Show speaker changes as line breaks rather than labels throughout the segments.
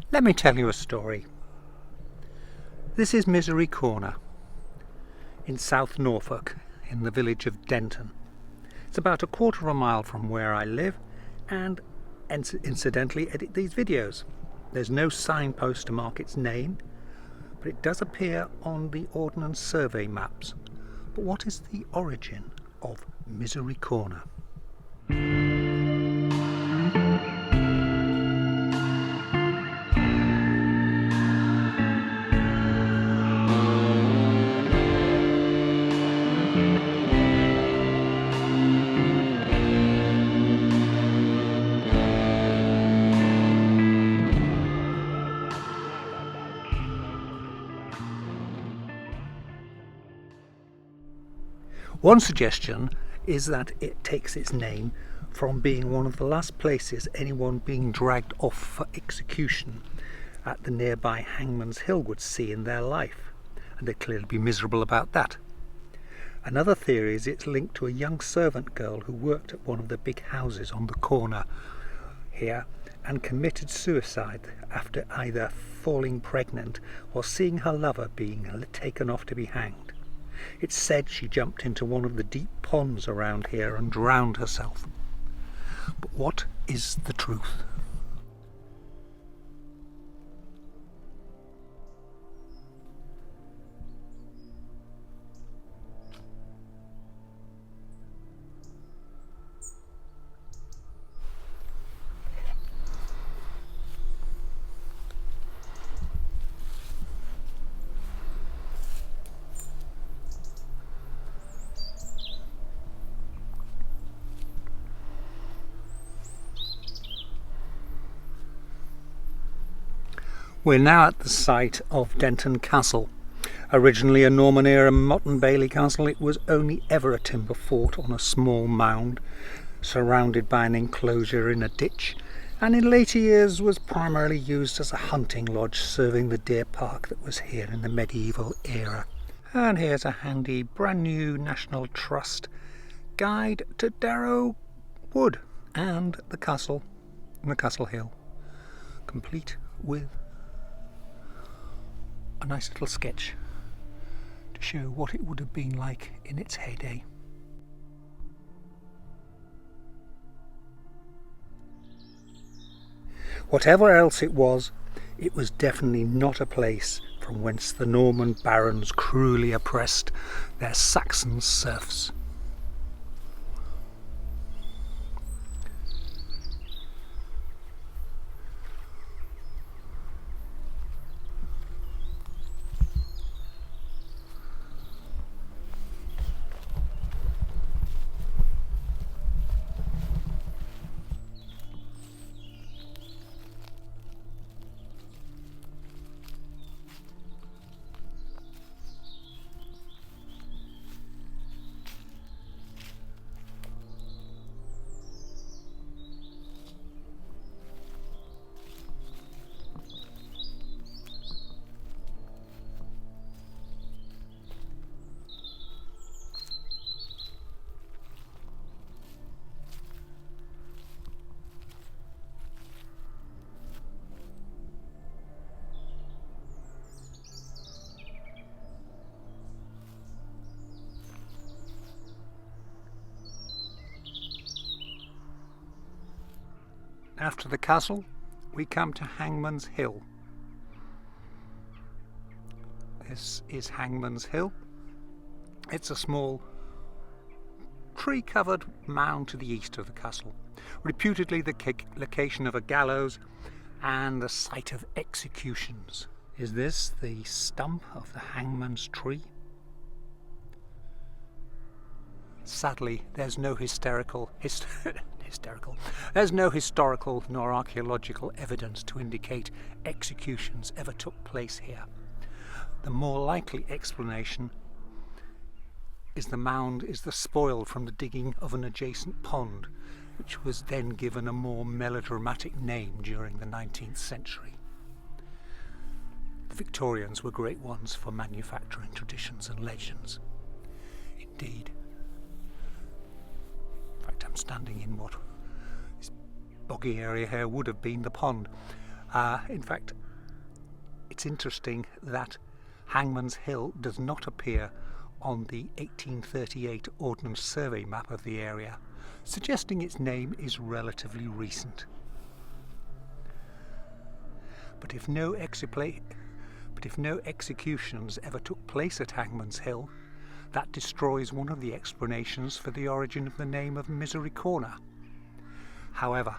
Let me tell you a story. This is Misery Corner in South Norfolk in the village of Denton. It's about a quarter of a mile from where I live and incidentally edit these videos. There's no signpost to mark its name, but it does appear on the Ordnance Survey maps. But what is the origin of Misery Corner? One suggestion is that it takes its name from being one of the last places anyone being dragged off for execution at the nearby Hangman's Hill would see in their life, and they'd clearly be miserable about that. Another theory is it's linked to a young servant girl who worked at one of the big houses on the corner here and committed suicide after either falling pregnant or seeing her lover being taken off to be hanged. It's said she jumped into one of the deep ponds around here and drowned herself. But what is the truth? We're now at the site of Denton Castle. Originally a Norman-era Motte and Bailey castle, it was only ever a timber fort on a small mound surrounded by an enclosure in a ditch, and in later years was primarily used as a hunting lodge serving the deer park that was here in the medieval era. And here's a handy brand new National Trust guide to Darrow Wood and the castle hill, complete with a nice little sketch to show what it would have been like in its heyday. Whatever else it was definitely not a place from whence the Norman barons cruelly oppressed their Saxon serfs. After the castle, we come to Hangman's Hill. This is Hangman's Hill. It's a small tree-covered mound to the east of the castle, reputedly the location of a gallows and the site of executions. Is this the stump of the hangman's tree? Sadly, there's no historical nor archaeological evidence to indicate executions ever took place here. The more likely explanation is the mound is the spoil from the digging of an adjacent pond, which was then given a more melodramatic name during the 19th century. The Victorians were great ones for manufacturing traditions and legends. Indeed. In fact, I'm standing in what this boggy area here would have been the pond. In fact, it's interesting that Hangman's Hill does not appear on the 1838 Ordnance Survey map of the area, suggesting its name is relatively recent. But if no executions ever took place at Hangman's Hill, that destroys one of the explanations for the origin of the name of Misery Corner. However,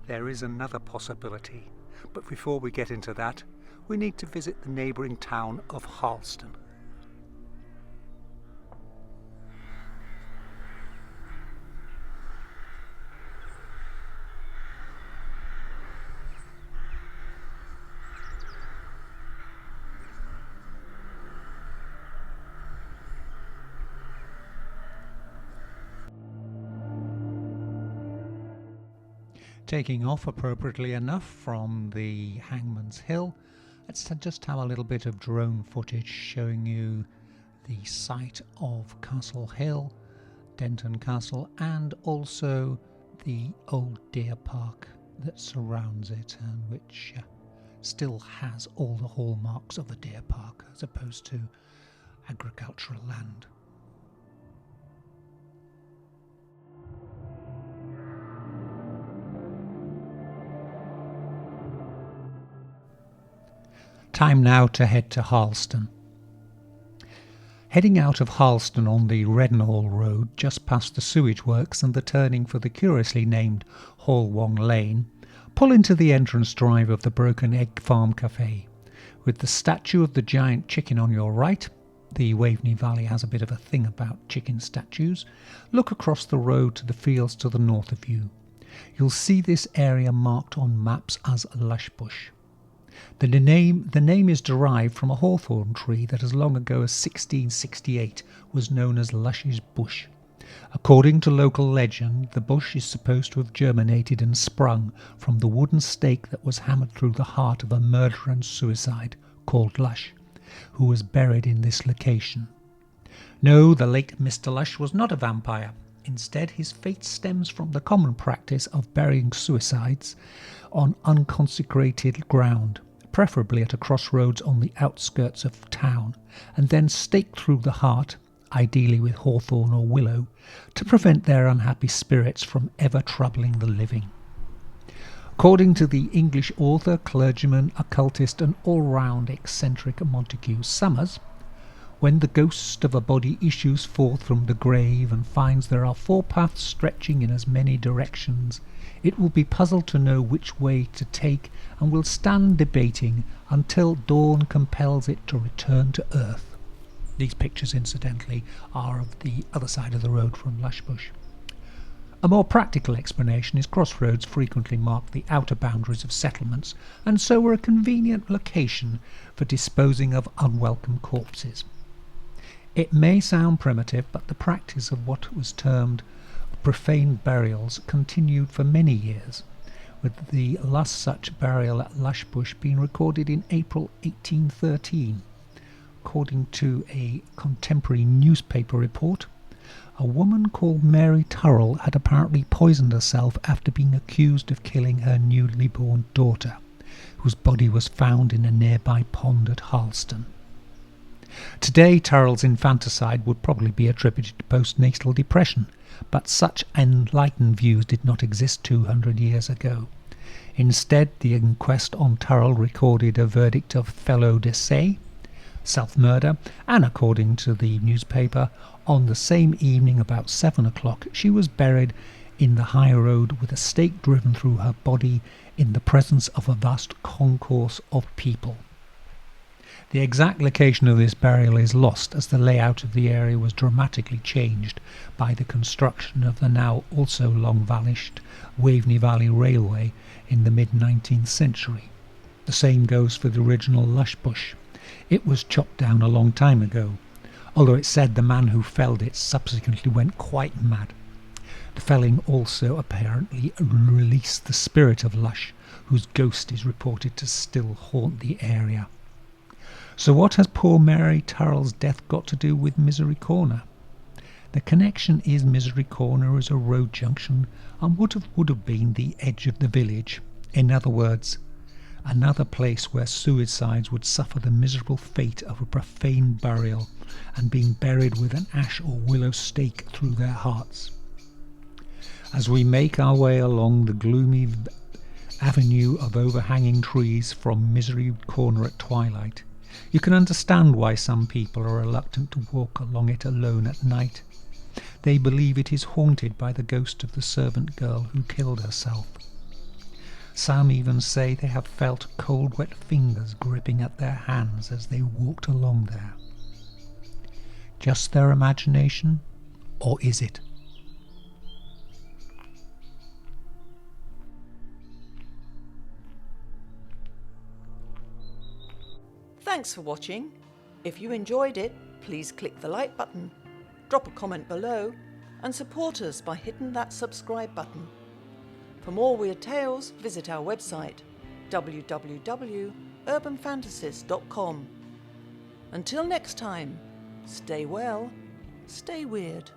there is another possibility, but before we get into that, we need to visit the neighbouring town of Harleston. Taking off appropriately enough from the Hangman's Hill, let's just have a little bit of drone footage showing you the site of Castle Hill, Denton Castle, and also the old deer park that surrounds it and which still has all the hallmarks of a deer park as opposed to agricultural land. Time now to head to Harleston. Heading out of Harleston on the Reddenhall Road, just past the sewage works and the turning for the curiously named Hallwong Lane, pull into the entrance drive of the Broken Egg Farm Cafe. With the statue of the giant chicken on your right, the Waveney Valley has a bit of a thing about chicken statues, look across the road to the fields to the north of you. You'll see this area marked on maps as Lush Bush. The name is derived from a hawthorn tree that as long ago as 1668 was known as Lush's Bush. According to local legend, the bush is supposed to have germinated and sprung from the wooden stake that was hammered through the heart of a murderer and suicide called Lush, who was buried in this location. No, the late Mr. Lush was not a vampire. Instead, his fate stems from the common practice of burying suicides on unconsecrated ground, preferably at a crossroads on the outskirts of town, and then staked through the heart, ideally with hawthorn or willow, to prevent their unhappy spirits from ever troubling the living. According to the English author, clergyman, occultist and all-round eccentric Montague Summers, when the ghost of a body issues forth from the grave and finds there are 4 paths stretching in as many directions, it will be puzzled to know which way to take and will stand debating until dawn compels it to return to earth. These pictures, incidentally, are of the other side of the road from Lush Bush. A more practical explanation is crossroads frequently mark the outer boundaries of settlements and so were a convenient location for disposing of unwelcome corpses. It may sound primitive, but the practice of what was termed profane burials continued for many years, with the last such burial at Lush Bush being recorded in April 1813. According to a contemporary newspaper report, a woman called Mary Turrell had apparently poisoned herself after being accused of killing her newly born daughter, whose body was found in a nearby pond at Harleston. Today, Turrell's infanticide would probably be attributed to postnatal depression, but such enlightened views did not exist 200 years ago. Instead, the inquest on Turrell recorded a verdict of felo de se, self-murder, and according to the newspaper, on the same evening about 7 o'clock she was buried in the high road with a stake driven through her body in the presence of a vast concourse of people. The exact location of this burial is lost, as the layout of the area was dramatically changed by the construction of the now also long-vanished Waveney Valley Railway in the mid-19th century. The same goes for the original Lush Bush. It was chopped down a long time ago, although it's said the man who felled it subsequently went quite mad. The felling also apparently released the spirit of Lush, whose ghost is reported to still haunt the area. So what has poor Mary Turrell's death got to do with Misery Corner? The connection is Misery Corner is a road junction and would have been the edge of the village. In other words, another place where suicides would suffer the miserable fate of a profane burial and being buried with an ash or willow stake through their hearts. As we make our way along the gloomy avenue of overhanging trees from Misery Corner at twilight, you can understand why some people are reluctant to walk along it alone at night. They believe it is haunted by the ghost of the servant girl who killed herself. Some even say they have felt cold wet fingers gripping at their hands as they walked along there. Just their imagination, or is it?
Thanks for watching. If you enjoyed it, please click the like button, drop a comment below, and support us by hitting that subscribe button. For more weird tales, visit our website www.urbanfantasies.com. Until next time, stay well, stay weird.